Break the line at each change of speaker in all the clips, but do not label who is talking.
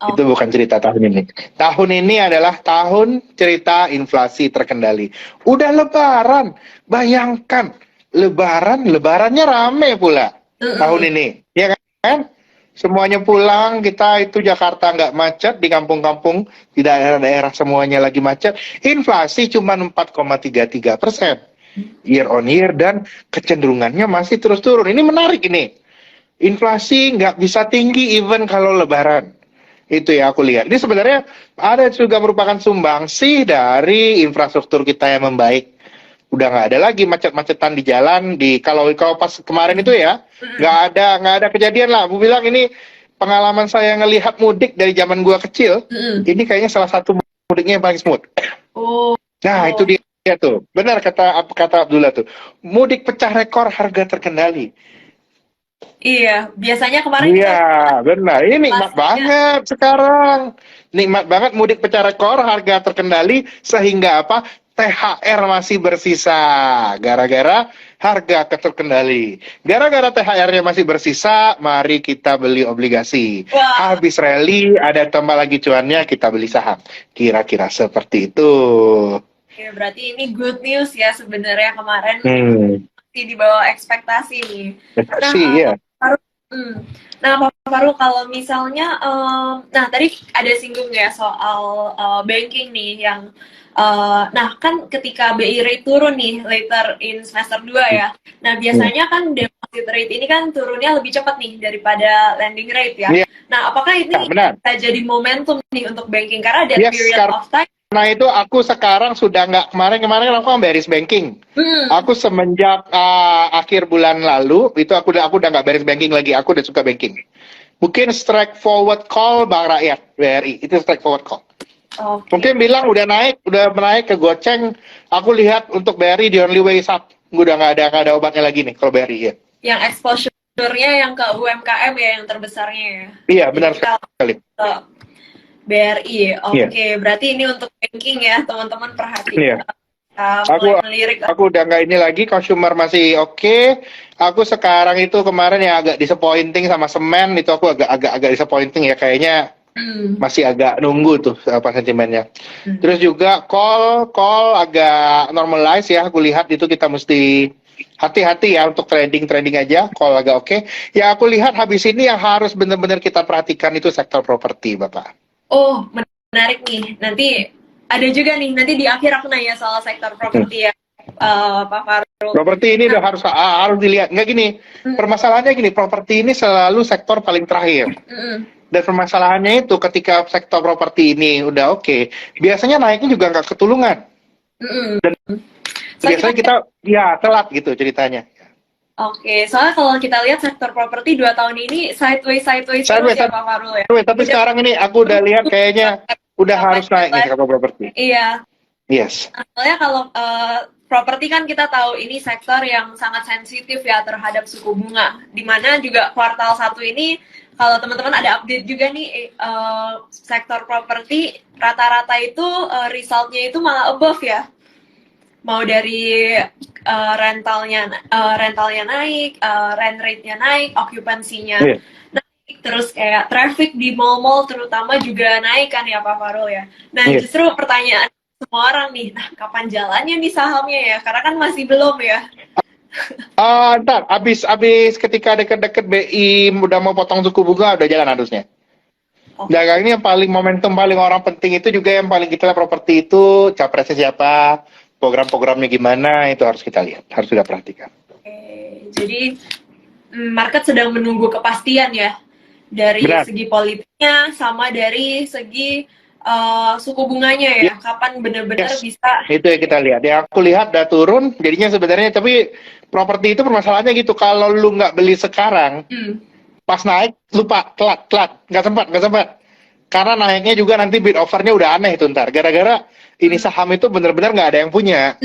Itu bukan cerita tahun ini. Tahun ini adalah tahun cerita inflasi terkendali. Udah lebaran, bayangkan lebarannya rame pula tahun ini, ya kan? Semuanya pulang, kita itu Jakarta nggak macet, di kampung-kampung, di daerah-daerah semuanya lagi macet. Inflasi cuma 4,33% year on year dan kecenderungannya masih terus turun. Ini menarik ini. Inflasi nggak bisa tinggi even kalau lebaran. Itu ya aku lihat. Ini sebenarnya ada juga merupakan sumbangsi dari infrastruktur kita yang membaik. Udah nggak ada lagi macet-macetan di jalan. Kalau pas kemarin itu ya nggak ada kejadian lah. Aku bilang ini pengalaman saya ngelihat mudik dari zaman gua kecil. Ini kayaknya salah satu mudiknya yang paling smooth. Nah itu dia tuh. Benar kata Abdullah tuh. Mudik pecah rekor, harga terkendali.
Iya, biasanya kemarin
Iya,
kita
benar. Ini nikmat banget sekarang. Nikmat banget mudik pecah rekor, harga terkendali, sehingga apa? THR masih bersisa. Gara-gara harga terkendali. Gara-gara THR-nya masih bersisa, mari kita beli obligasi.
wah,
Habis rally, ada tambah lagi cuannya, kita beli saham. Kira-kira seperti itu.
ya berarti ini good news ya sebenarnya kemarin masih di bawah ekspektasi nih. Nah,
Sih, ya.
Faru, nah Pak Faru kalau misalnya, nah tadi ada singgung ya soal banking nih yang, nah kan ketika BI rate turun nih later in semester 2 ya. Nah biasanya kan deposit rate ini kan turunnya lebih cepat nih daripada lending rate ya.
Iya,
Nah apakah ini
benar.
bisa jadi momentum nih untuk banking karena ada
Yes,
period of time.
Nah itu aku sekarang sudah nggak, kemarin aku kan beres banking. Aku semenjak akhir bulan lalu itu aku udah nggak beres banking lagi. Aku udah suka banking. Mungkin strike forward call Bank Rakyat BRI itu strike forward call.
Okay.
Mungkin bilang udah naik ke goceng. Aku lihat untuk BRI the only way is up. Udah nggak ada obatnya lagi nih kalau BRI ya.
Yang exposure-nya yang ke UMKM ya yang terbesarnya ya.
Iya benar sekali.
BRI, oke. Berarti ini untuk banking ya teman-teman perhatikan.
Aku udah nggak ini lagi, consumer masih oke. Aku sekarang itu kemarin yang agak disappointing sama semen itu aku agak disappointing ya kayaknya masih agak nunggu tuh apa sentimennya. Terus juga call agak normalize ya. Aku lihat itu kita mesti hati-hati ya untuk trading aja. Call agak oke. Ya aku lihat habis ini yang harus benar-benar kita perhatikan itu sektor properti, Bapak.
Oh, menarik nih. Nanti ada juga nih, nanti di akhir aku nanya soal sektor properti ya, Pak Faru.
Properti ini udah harus dilihat. Nggak gini, permasalahannya gini, properti ini selalu sektor paling terakhir. Dan permasalahannya itu ketika sektor properti ini udah oke, biasanya naiknya juga nggak ketulungan. Dan biasanya kita ya telat gitu ceritanya.
Oke, soalnya kalau kita lihat sektor properti 2 tahun ini sideways terus ya Pak Farul ya.
Tapi sekarang ini aku udah lihat kayaknya udah harus naik nih sektor properti.
Iya.
Yes.
Soalnya kalau properti kan kita tahu ini sektor yang sangat sensitif ya terhadap suku bunga. Dimana juga kuartal 1 ini kalau teman-teman ada update juga nih sektor properti rata-rata itu resultnya itu malah above ya. Mau dari rentalnya naik, rent rate-nya naik, okupansinya naik, terus kayak traffic di mall-mall terutama juga naik kan ya Pak Farul ya. Nah justru pertanyaan semua orang nih, nah kapan jalannya nih sahamnya ya? Karena kan masih belum ya.
Ntar abis ketika deket-deket BI udah mau potong suku bunga udah jalan harusnya. Dagang ini yang paling momentum paling orang penting itu juga yang paling kita lihat properti itu capresnya siapa, program-programnya gimana itu harus kita lihat, harus kita perhatikan.
Jadi market sedang menunggu kepastian ya dari segi politiknya sama dari segi suku bunganya ya, kapan benar-benar bisa.
Itu yang kita lihat. Ya aku lihat udah turun, jadinya sebenarnya tapi properti itu permasalahannya gitu, kalau lu nggak beli sekarang, pas naik lupa telat, nggak sempat. Karena naiknya juga nanti bid offernya udah aneh itu ntar. Gara-gara ini saham itu benar-benar nggak ada yang punya.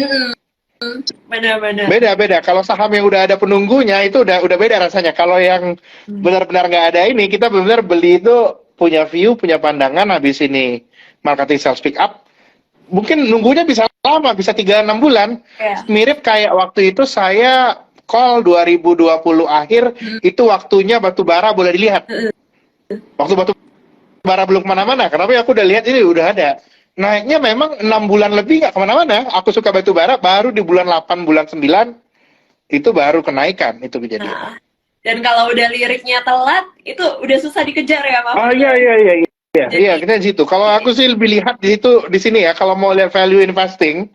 Benar-benar.
Beda. Kalau saham yang udah ada penunggunya itu udah beda rasanya. Kalau yang benar-benar nggak ada ini, kita benar-benar beli itu punya view, punya pandangan. Habis ini marketing sales pick up, mungkin nunggunya bisa lama, bisa 3-6 bulan. Mirip kayak waktu itu saya call 2020 akhir, itu waktunya batu bara boleh dilihat. Waktu batu bara belum kemana-mana. Kenapa? Aku udah lihat ini udah ada. Naiknya memang 6 bulan lebih nggak kemana-mana. Aku suka batu bara, baru di bulan 8, bulan 9, itu baru kenaikan, itu kejadian.
Nah, dan kalau udah liriknya telat, itu udah susah dikejar ya, Pak?
Oh iya. Iya, kita di situ. Kalau aku sih lebih lihat di situ, di sini ya, kalau mau lihat value investing,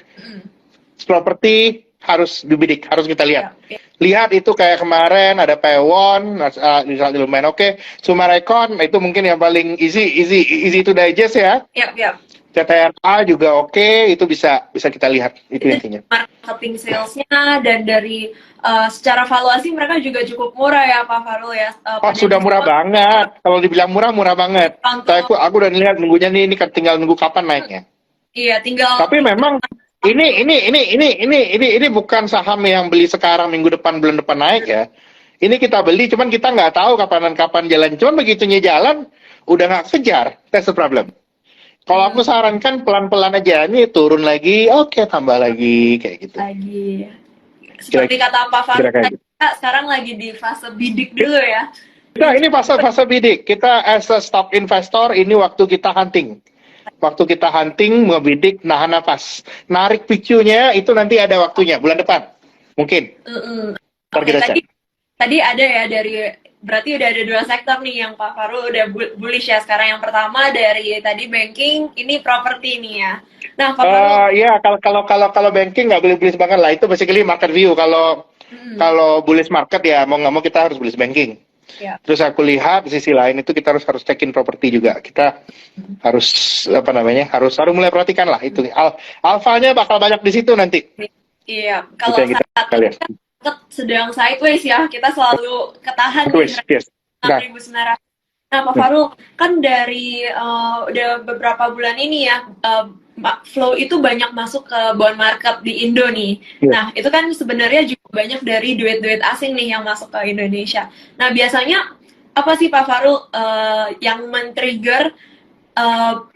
properti harus dibidik, harus kita lihat. Lihat itu kayak kemarin ada Pewon, lumayan oke. Sumarekon itu mungkin yang paling easy to digest ya.
Yap.
CTRA juga oke, itu bisa kita lihat itu intinya.
Marketing salesnya dan dari secara valuasi mereka juga cukup murah ya Pak Farul ya.
Sudah murah banget. Kalau dibilang murah banget. Aku udah lihat nunggunya ini kan tinggal nunggu kapan naiknya.
Iya, tinggal.
Tapi memang ini bukan saham yang beli sekarang minggu depan bulan depan naik ya. Ini kita beli, cuman kita nggak tahu kapan jalan. Cuman begitunya jalan, udah nggak kejar. That's the problem. Kalau aku sarankan pelan-pelan aja, ini turun lagi, oke tambah lagi kayak gitu.
Lagi. Seperti kata Pak Farul, kita sekarang lagi di fase bidik dulu ya.
Nah, ini fase bidik. Kita as a stock investor, ini waktu kita hunting. Waktu kita hunting, ngebidik, nahan nafas. Narik picunya, itu nanti ada waktunya, bulan depan. Mungkin.
Tadi ada ya berarti udah ada 2 sektor nih yang Pak Farul udah bullish ya sekarang. Yang pertama dari tadi banking, ini properti nih ya. Nah, Pak Farul.
Iya, kalau banking nggak bullish banget lah. Itu basically market view. Kalau bullish market ya mau nggak mau kita harus bullish banking.
Ya.
Terus aku lihat di sisi lain itu kita harus cekin properti juga. Kita harus harus mulai perhatikan lah itu. Alfanya bakal banyak di situ nanti.
Iya, kalau saat ini sedang sideways ya, kita selalu ketahan di 6.900. Nah, Pak Farul, kan dari udah beberapa bulan ini ya, flow itu banyak masuk ke bond market di Indo nih. Nah, itu kan sebenarnya juga banyak dari duit-duit asing nih yang masuk ke Indonesia. Nah, biasanya apa sih Pak Farul yang men-trigger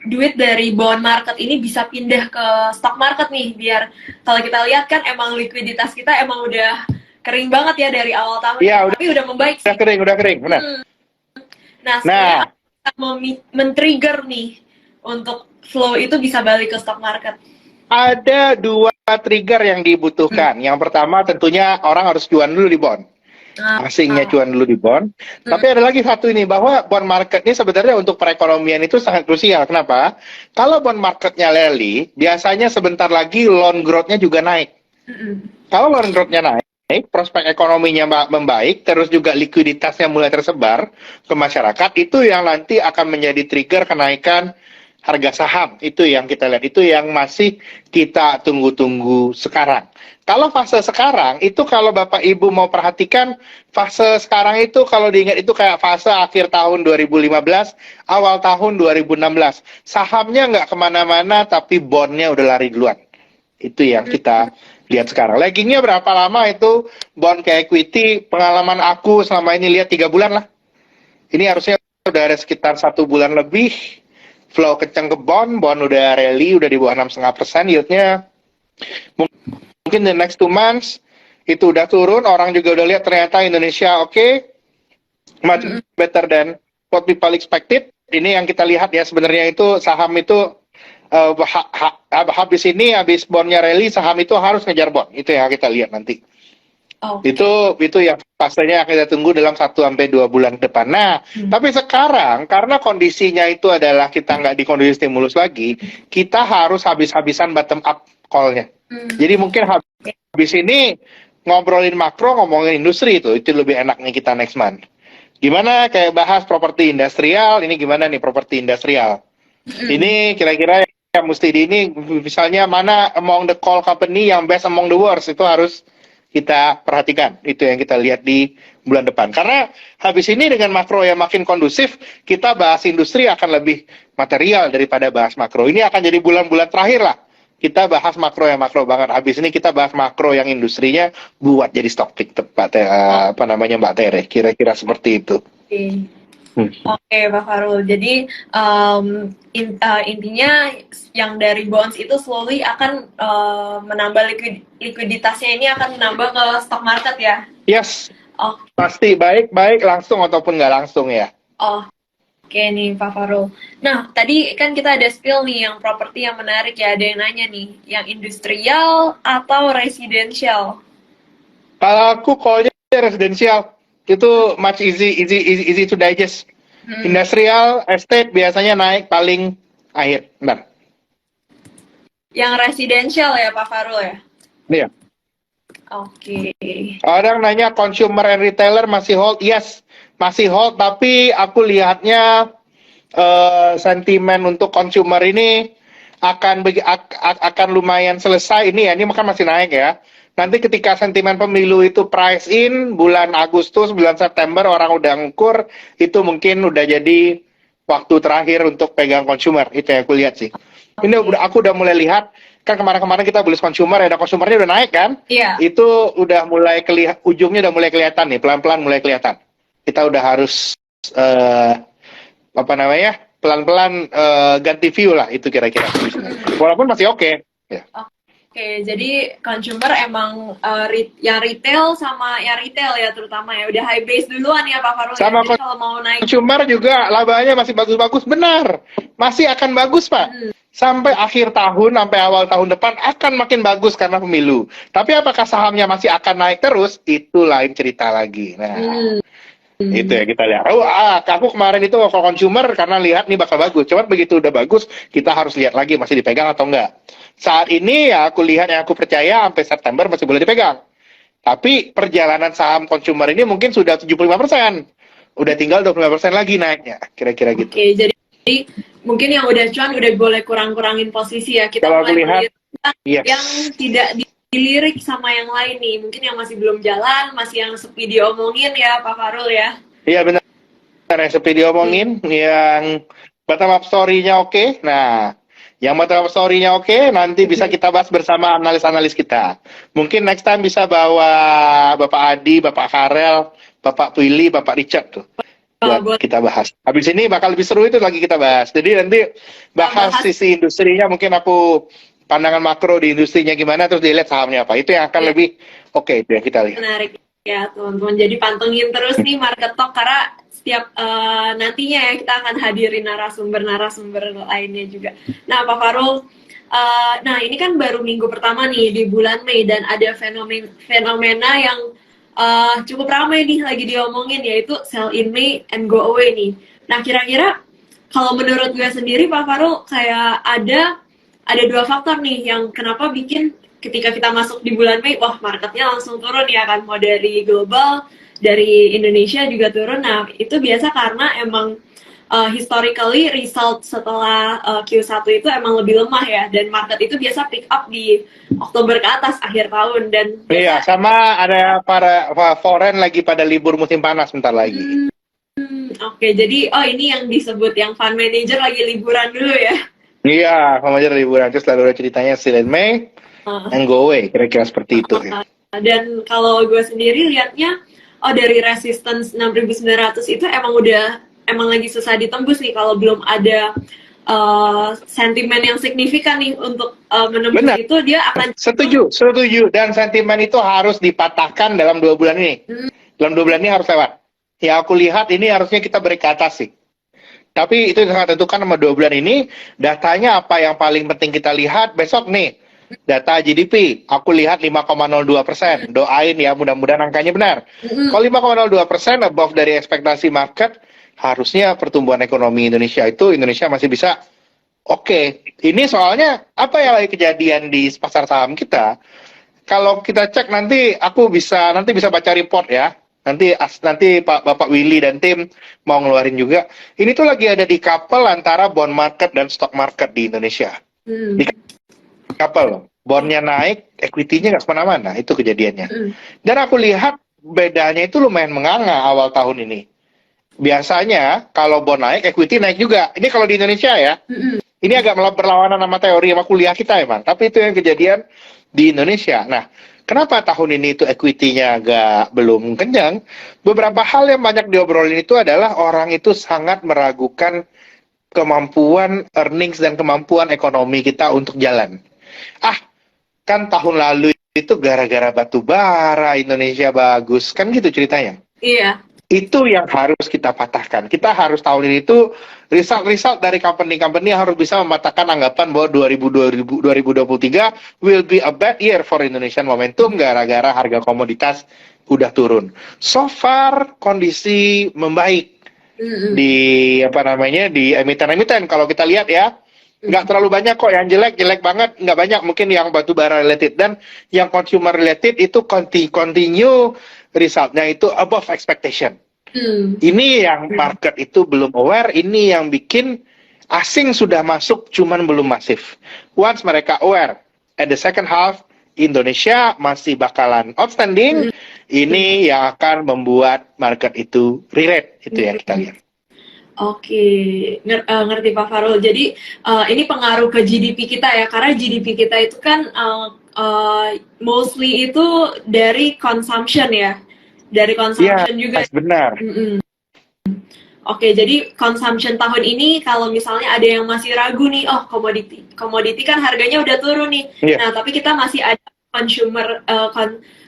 duit dari bond market ini bisa pindah ke stock market nih, biar kalau kita lihat kan emang likuiditas kita emang udah kering banget ya dari awal tahun, tapi udah membaik sih.
Udah kering, benar.
Nah, sebenarnya akan men-trigger nih untuk flow itu bisa balik ke stock market.
Ada 2 trigger yang dibutuhkan. Yang pertama tentunya orang harus cuan dulu di bond. Asingnya cuan dulu di bond. Tapi ada lagi satu ini, bahwa bond market ini sebenarnya untuk perekonomian itu sangat krusial. Kenapa? Kalau bond marketnya rally, biasanya sebentar lagi loan growth-nya juga naik. Kalau loan growth-nya naik, prospek ekonominya membaik, terus juga likuiditasnya mulai tersebar ke masyarakat, itu yang nanti akan menjadi trigger kenaikan harga saham. Itu yang kita lihat, itu yang masih kita tunggu-tunggu sekarang. Kalau fase sekarang, itu kalau Bapak Ibu mau perhatikan, fase sekarang itu kalau diingat itu kayak fase akhir tahun 2015, awal tahun 2016. Sahamnya nggak kemana-mana, tapi bondnya udah lari duluan. Itu yang kita lihat sekarang. Laggingnya berapa lama itu bond ke equity? Pengalaman aku selama ini lihat 3 bulan lah. Ini harusnya udah ada sekitar 1 bulan lebih. Flow kenceng ke bond udah rally, udah di bawah 6,5% yieldnya. Mungkin the next 2 months itu udah turun. Orang juga udah lihat ternyata Indonesia oke, much better than what people expected. Ini yang kita lihat ya, sebenarnya itu saham itu habis bondnya rally, saham itu harus ngejar bond. Itu yang kita lihat nanti. Itu yang pastinya akan kita tunggu dalam 1-2 bulan ke depan. Nah, tapi sekarang karena kondisinya itu adalah kita nggak di kondisi stimulus lagi, kita harus habis-habisan bottom up call-nya. Jadi mungkin habis ini ngobrolin makro, ngomongin industri itu lebih enaknya kita next month. Gimana kayak bahas properti industrial, ini gimana nih properti industrial? Ini kira-kira yang mesti ini misalnya mana among the call company yang best among the worst, itu harus kita perhatikan. Itu yang kita lihat di bulan depan. Karena habis ini dengan makro yang makin kondusif, kita bahas industri akan lebih material daripada bahas makro. Ini akan jadi bulan-bulan terakhir lah. Kita bahas makro yang makro banget. Habis ini kita bahas makro yang industrinya buat jadi stock pick tepat Mbak Tere. Kira-kira seperti itu.
Oke, Pak Farul. Jadi intinya yang dari bonds itu slowly akan menambah likuiditasnya, ini akan menambah ke stock market ya?
Yes. Pasti baik langsung ataupun nggak langsung ya.
Oke nih Pak Farul. Nah, tadi kan kita ada spill nih yang properti yang menarik ya. Ada yang nanya nih, yang industrial atau residensial?
Kalau aku call-nya residensial, itu much easy to digest.
Hmm.
Industrial estate biasanya naik paling akhir. Bentar.
Yang residensial ya Pak Farul ya?
Iya.
Oke.
Orang nanya consumer and retailer masih hold, yes, masih hold. Tapi aku lihatnya sentimen untuk consumer ini akan lumayan selesai ini ya. Ini kan masih naik ya. Nanti ketika sentimen pemilu itu price in bulan Agustus, bulan September orang udah ngukur, itu mungkin udah jadi waktu terakhir untuk pegang consumer. Itu yang aku lihat sih. Ini aku udah mulai lihat, kan kemarin-kemarin kita beli consumer ya, consumernya udah naik kan?
Iya.
Itu udah mulai ujungnya udah mulai kelihatan nih, pelan-pelan mulai kelihatan. Kita udah harus pelan-pelan ganti view lah, itu kira-kira. Walaupun masih oke. Ya.
Oke, jadi consumer emang yang retail sama yang retail ya terutama ya udah high base duluan ya Pak Farul.
Sama
ya. Jadi kalau mau naik
consumer juga labanya masih bagus-bagus, benar. Masih akan bagus Pak. Sampai akhir tahun, sampai awal tahun depan akan makin bagus karena pemilu. Tapi apakah sahamnya masih akan naik terus? Itu lain cerita lagi. Nah, itu ya kita lihat. Aku kemarin itu kalau consumer karena lihat nih bakal bagus. Cuman begitu udah bagus, kita harus lihat lagi masih dipegang atau enggak. Saat ini ya aku lihat yang aku percaya sampai September masih boleh dipegang. Tapi perjalanan saham consumer ini mungkin sudah 75%. Udah tinggal 25% lagi naiknya. Kira-kira gitu.
Oke, jadi mungkin yang udah cuan udah boleh kurang-kurangin posisi ya. Kita
kalau
mulai
lihat
yes, yang tidak dilirik sama yang lain nih. Mungkin yang masih belum jalan, masih yang sepi diomongin ya Pak Farul ya.
Iya benar. Yang sepi diomongin, yang bottom up story-nya oke. Nah, yang bottom up story-nya oke, nanti bisa kita bahas bersama analis-analis kita. Mungkin next time bisa bawa Bapak Adi, Bapak Karel, Bapak Willy, Bapak Richard tuh. Buat kita bahas. Habis ini bakal lebih seru itu lagi kita bahas. Jadi nanti bahas sisi industrinya, mungkin aku pandangan makro di industrinya gimana, terus dilihat sahamnya apa. Itu yang akan lebih oke, itu yang kita lihat.
Menarik ya teman-teman. Jadi pantengin terus nih Market Talk karena setiap nantinya ya kita akan hadirin narasumber lainnya juga. Nah Pak Farul, nah ini kan baru minggu pertama nih di bulan Mei dan ada fenomena yang cukup ramai nih lagi diomongin yaitu sell in May and go away nih. Nah kira-kira kalau menurut gue sendiri Pak Farul kayak ada dua faktor nih yang kenapa bikin ketika kita masuk di bulan Mei, wah marketnya langsung turun ya kan, mau dari global, dari Indonesia juga turun. Nah itu biasa karena emang historically result setelah Q1 itu emang lebih lemah ya, dan market itu biasa pick up di Oktober ke atas akhir tahun. Dan
iya, sama ada para foreign lagi pada libur musim panas bentar lagi.
Oke, jadi ini yang disebut yang fund manager lagi liburan dulu ya.
Iya, fund manager liburan, terus lalu ada ceritanya sell in May and go away, kira-kira seperti itu. Ya.
Dan kalau gue sendiri liatnya, dari resistance 6.900 itu emang lagi susah ditembus nih kalau belum ada sentimen yang signifikan nih untuk menembus. Benar. Itu dia akan
setuju dan sentimen itu harus dipatahkan dalam 2 bulan ini. Dalam 2 bulan ini harus lewat. Ya aku lihat ini harusnya kita break ke atas sih. Tapi itu sangat tentukan sama 2 bulan ini. Datanya apa yang paling penting kita lihat besok nih. Data GDP, aku lihat 5,02%. Doain ya, mudah-mudahan angkanya benar. Kalau 5,02% above dari ekspektasi market, harusnya pertumbuhan ekonomi Indonesia masih bisa oke. Ini soalnya apa yang lagi kejadian di pasar saham kita? Kalau kita cek nanti bisa baca report ya. Nanti Bapak Willy dan tim mau ngeluarin juga. Ini tuh lagi ada di couple antara bond market dan stock market di Indonesia. Di couple, bondnya naik, equity-nya nggak kemana-mana, itu kejadiannya. Dan aku lihat bedanya itu lumayan menganga awal tahun ini. Biasanya kalau bond naik, equity naik juga. Ini kalau di Indonesia ya. Ini agak berlawanan sama teori sama kuliah kita emang. Tapi itu yang kejadian di Indonesia. Nah, kenapa tahun ini itu equity-nya belum kenyang? Beberapa hal yang banyak diobrolin itu adalah orang itu sangat meragukan kemampuan earnings dan kemampuan ekonomi kita untuk jalan. Kan tahun lalu itu gara-gara batu bara Indonesia bagus. Kan gitu ceritanya.
Iya.
Itu yang harus kita patahkan. Kita harus tahun ini itu result dari company-company harus bisa mematahkan anggapan bahwa 2023 will be a bad year for Indonesian momentum gara-gara harga komoditas udah turun. So far kondisi membaik di di emiten-emiten kalau kita lihat ya. Nggak terlalu banyak kok yang jelek banget, nggak banyak, mungkin yang batu bara related, dan yang consumer related itu continue resultnya itu above expectation. Ini yang market itu belum aware, ini yang bikin asing sudah masuk cuman belum masif. Once mereka aware at the second half Indonesia masih bakalan outstanding, ini yang akan membuat market itu re-rate, itu yang kita lihat.
Oke, ngerti Pak Farul. Jadi ini pengaruh ke GDP kita ya, karena GDP kita itu kan mostly itu dari consumption ya, dari consumption juga.
Benar.
Oke, jadi consumption tahun ini kalau misalnya ada yang masih ragu nih, oh komoditi kan harganya udah turun nih. Nah, tapi kita masih ada consumer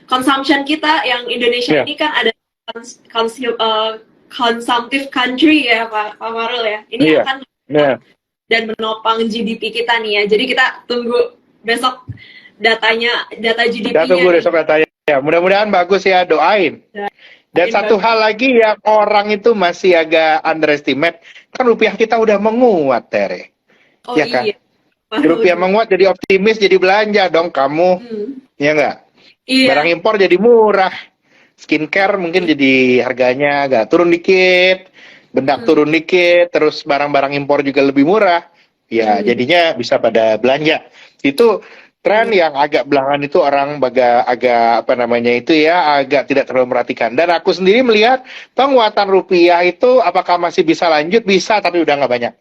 consumption kita yang Indonesia ini kan ada consumptive country ya Pak Farul ya. Ini akan dan menopang GDP kita nih ya. Jadi kita tunggu besok data GDP-nya.
Kita tunggu besok datanya. Ya, mudah-mudahan bagus ya, doain. Dan satu hal lagi yang orang itu masih agak underestimate, kan rupiah kita udah menguat, Tere.
Oh ya kan? Iya.
Rupiah menguat jadi optimis, jadi belanja dong kamu. Ya nggak?
Iya.
Barang impor jadi murah. Skincare mungkin jadi harganya agak turun dikit, bedak turun dikit, terus barang-barang impor juga lebih murah. Ya, jadinya bisa pada belanja. Itu tren yang agak belakangan itu orang agak agak tidak terlalu memperhatikan. Dan aku sendiri melihat penguatan rupiah itu apakah masih bisa lanjut? Bisa, tapi udah nggak banyak.